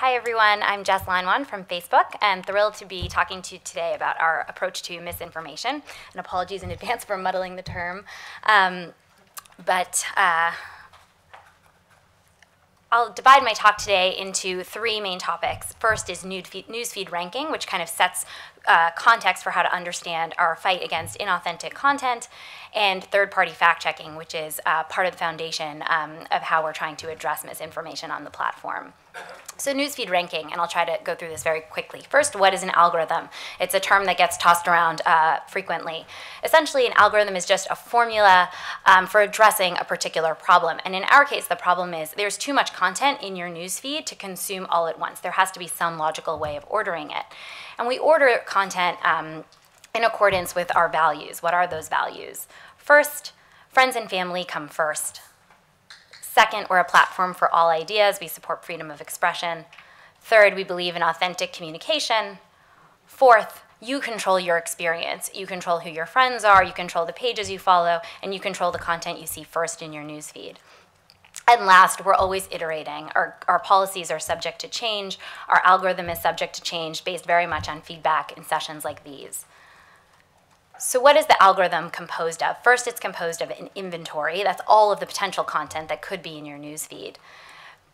Hi everyone, I'm Jess Leinwand from Facebook and thrilled to be talking to you today about our approach to misinformation. And apologies in advance for muddling the term. I'll divide my talk today into three main topics. First is Newsfeed Ranking, which kind of sets context for how to understand our fight against inauthentic content, and third-party fact-checking, which is part of the foundation of how we're trying to address misinformation on the platform. So Newsfeed Ranking, and I'll try to go through this very quickly. First, what is an algorithm? It's a term that gets tossed around frequently. Essentially, an algorithm is just a formula for addressing a particular problem. And in our case, the problem is there's too much content in your newsfeed to consume all at once. There has to be some logical way of ordering it. And we order content in accordance with our values. What are those values? First, friends and family come first. Second, we're a platform for all ideas. We support freedom of expression. Third, we believe in authentic communication. Fourth, you control your experience. You control who your friends are, you control the pages you follow, and you control the content you see first in your newsfeed. And last, we're always iterating. Our policies are subject to change. Our algorithm is subject to change based very much on feedback in sessions like these. So what is the algorithm composed of? First, it's composed of an inventory. That's all of the potential content that could be in your newsfeed.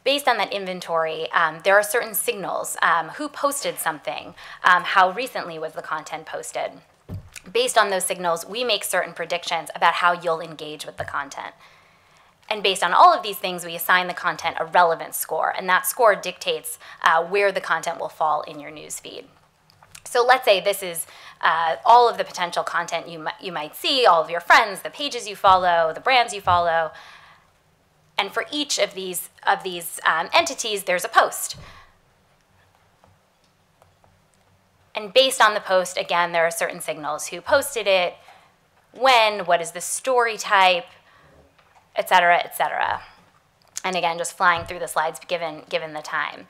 Based on that inventory, there are certain signals. Who posted something? How recently was the content posted? Based on those signals, we make certain predictions about how you'll engage with the content. And based on all of these things, we assign the content a relevance score, and that score dictates where the content will fall in your newsfeed. So let's say this is all of the potential content you might see, all of your friends, the pages you follow, the brands you follow. And for each of these entities, there's a post. And based on the post, again, there are certain signals. Who posted it, when, what is the story type, et cetera, et cetera. And again, just flying through the slides given the time.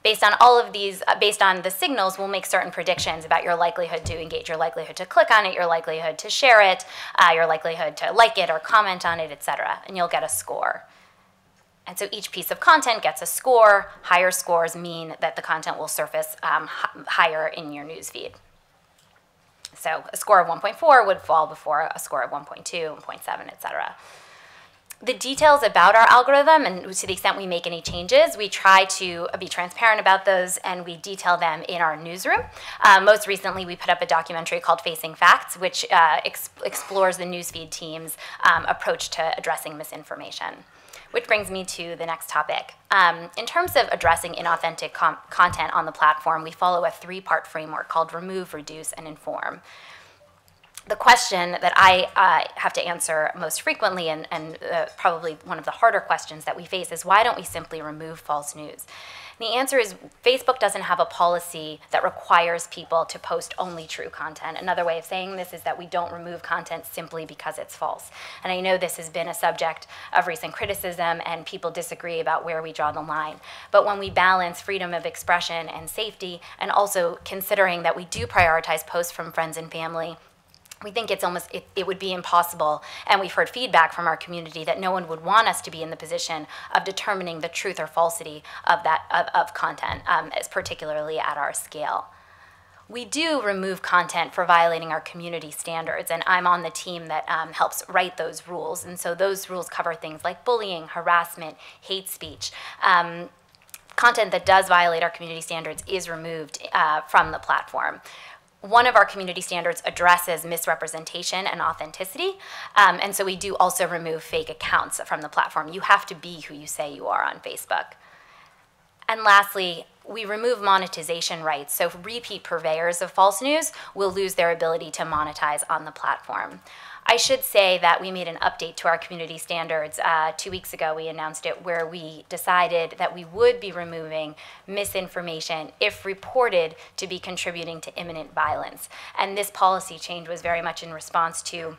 Based on all of these, based on the signals, we'll make certain predictions about your likelihood to engage, your likelihood to click on it, your likelihood to share it, your likelihood to like it or comment on it, et cetera. And you'll get a score. And so each piece of content gets a score. Higher scores mean that the content will surface higher in your newsfeed. So a score of 1.4 would fall before a score of 1.2, 1.7, et cetera. The details about our algorithm, and to the extent we make any changes, we try to be transparent about those, and we detail them in our newsroom. Most recently, we put up a documentary called Facing Facts, which explores the newsfeed team's approach to addressing misinformation. Which brings me to the next topic. In terms of addressing inauthentic content on the platform, we follow a three-part framework called Remove, Reduce, and Inform. The question that I have to answer most frequently, and probably one of the harder questions that we face, is why don't we simply remove false news? And the answer is Facebook doesn't have a policy that requires people to post only true content. Another way of saying this is that we don't remove content simply because it's false. And I know this has been a subject of recent criticism, and people disagree about where we draw the line. But when we balance freedom of expression and safety, and also considering that we do prioritize posts from friends and family, we think it would be impossible, and we've heard feedback from our community that no one would want us to be in the position of determining the truth or falsity of content, particularly at our scale. We do remove content for violating our community standards, and I'm on the team that helps write those rules, and so those rules cover things like bullying, harassment, hate speech. Content that does violate our community standards is removed from the platform. One of our community standards addresses misrepresentation and authenticity, and so we do also remove fake accounts from the platform. You have to be who you say you are on Facebook. And lastly, we remove monetization rights, so repeat purveyors of false news will lose their ability to monetize on the platform. I should say that we made an update to our community standards 2 weeks ago. We announced it, where we decided that we would be removing misinformation if reported to be contributing to imminent violence. And this policy change was very much in response to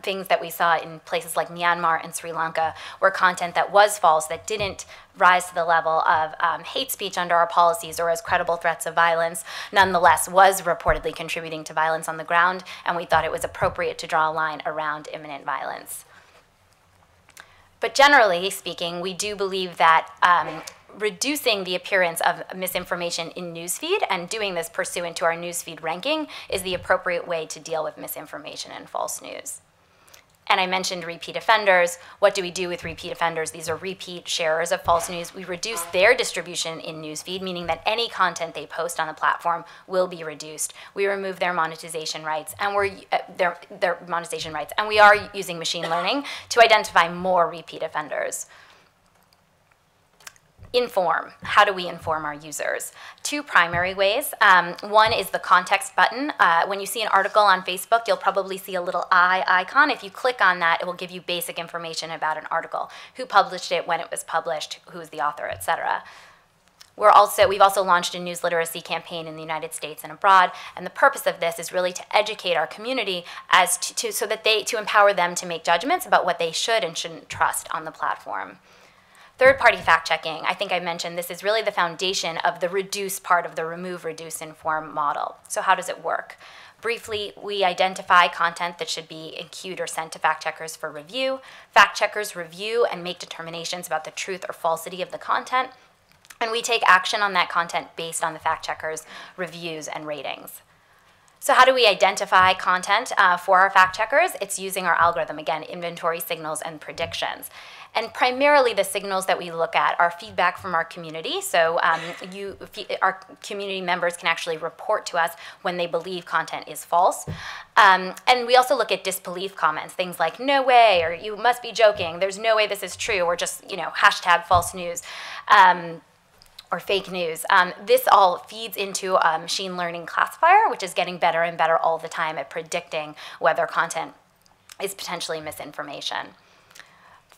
things that we saw in places like Myanmar and Sri Lanka, where content that was false, that didn't rise to the level of hate speech under our policies or as credible threats of violence, nonetheless was reportedly contributing to violence on the ground, and we thought it was appropriate to draw a line around imminent violence. But generally speaking, we do believe that reducing the appearance of misinformation in Newsfeed and doing this pursuant to our Newsfeed ranking is the appropriate way to deal with misinformation and false news. And I mentioned repeat offenders. What do we do with repeat offenders? These are repeat sharers of false news. We reduce their distribution in Newsfeed, meaning that any content they post on the platform will be reduced. We remove their monetization rights, and their monetization rights, and we are using machine learning to identify more repeat offenders. Inform. How do we inform our users? Two primary ways. One is the context button. When you see an article on Facebook, you'll probably see a little eye icon. If you click on that, it will give you basic information about an article, who published it, when it was published, who's the author, etc. We've also launched a news literacy campaign in the United States and abroad, and the purpose of this is really to educate our community to empower them to make judgments about what they should and shouldn't trust on the platform. Third-party fact-checking, I think I mentioned this is really the foundation of the reduce part of the remove, reduce, inform model. So how does it work? Briefly, we identify content that should be queued or sent to fact-checkers for review. Fact-checkers review and make determinations about the truth or falsity of the content, and we take action on that content based on the fact-checkers' reviews and ratings. So how do we identify content for our fact-checkers? It's using our algorithm, again, inventory, signals, and predictions. And primarily the signals that we look at are feedback from our community. So our community members can actually report to us when they believe content is false. And we also look at disbelief comments, things like, no way, or you must be joking, there's no way this is true, or just, hashtag false news. Or fake news. This all feeds into a machine learning classifier, which is getting better and better all the time at predicting whether content is potentially misinformation.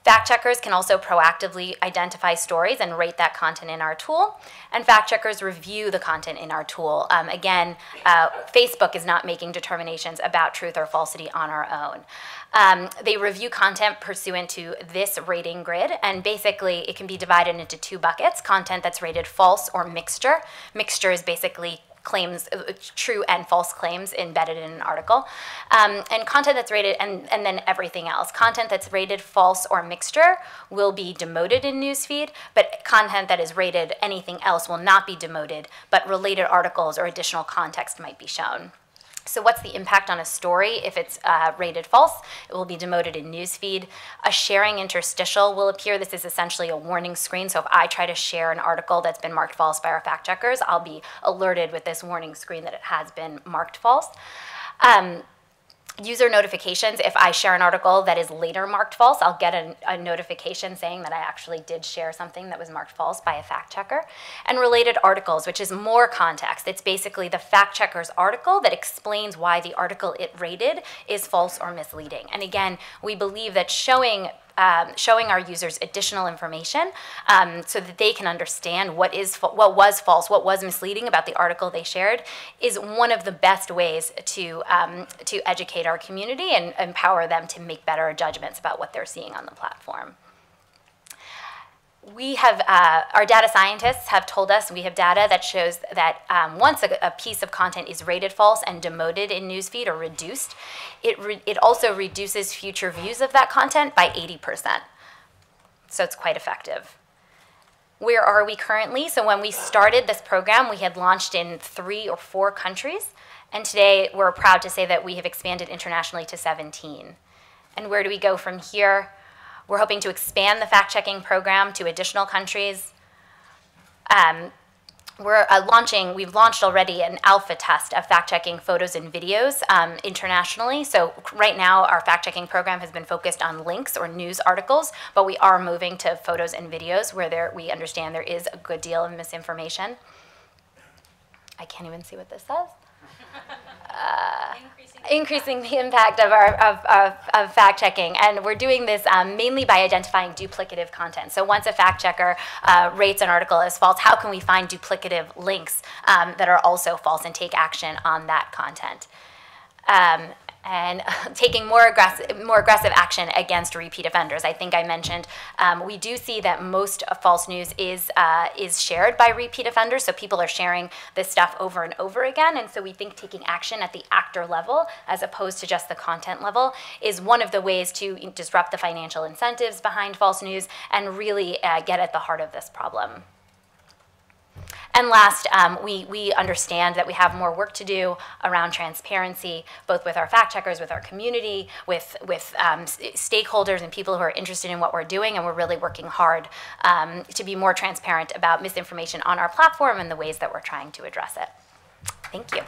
Fact-checkers can also proactively identify stories and rate that content in our tool, and fact-checkers review the content in our tool. Again, Facebook is not making determinations about truth or falsity on our own. They review content pursuant to this rating grid, and basically it can be divided into two buckets: content that's rated false or mixture. Mixture is basically claims, true and false claims embedded in an article, and content that's rated, and then everything else. Content that's rated false or mixture will be demoted in Newsfeed, but content that is rated anything else will not be demoted, but related articles or additional context might be shown. So what's the impact on a story if it's rated false? It will be demoted in Newsfeed. A sharing interstitial will appear. This is essentially a warning screen. So if I try to share an article that's been marked false by our fact checkers, I'll be alerted with this warning screen that it has been marked false. User notifications, if I share an article that is later marked false, I'll get a notification saying that I actually did share something that was marked false by a fact checker. And related articles, which is more context. It's basically the fact checker's article that explains why the article it rated is false or misleading. And again, we believe that showing our users additional information so that they can understand what was false, what was misleading about the article they shared, is one of the best ways to educate our community and empower them to make better judgments about what they're seeing on the platform. We have, our data scientists have told us, we have data that shows that once a piece of content is rated false and demoted in Newsfeed or reduced, it also reduces future views of that content by 80%. So it's quite effective. Where are we currently? So when we started this program, we had launched in 3 or 4 countries, and today we're proud to say that we have expanded internationally to 17. And where do we go from here? We're hoping to expand the fact-checking program to additional countries. We've launched already an alpha test of fact-checking photos and videos internationally. So right now, our fact-checking program has been focused on links or news articles, but we are moving to photos and videos where we understand there is a good deal of misinformation. I can't even see what this says. Increasing the impact of fact-checking. And we're doing this mainly by identifying duplicative content. So once a fact-checker rates an article as false, how can we find duplicative links that are also false and take action on that content? And taking more aggressive action against repeat offenders. I think I mentioned we do see that most false news is shared by repeat offenders, so people are sharing this stuff over and over again, and so we think taking action at the actor level as opposed to just the content level is one of the ways to disrupt the financial incentives behind false news and really get at the heart of this problem. And last, we understand that we have more work to do around transparency, both with our fact checkers, with our community, with stakeholders and people who are interested in what we're doing, and we're really working hard to be more transparent about misinformation on our platform and the ways that we're trying to address it. Thank you.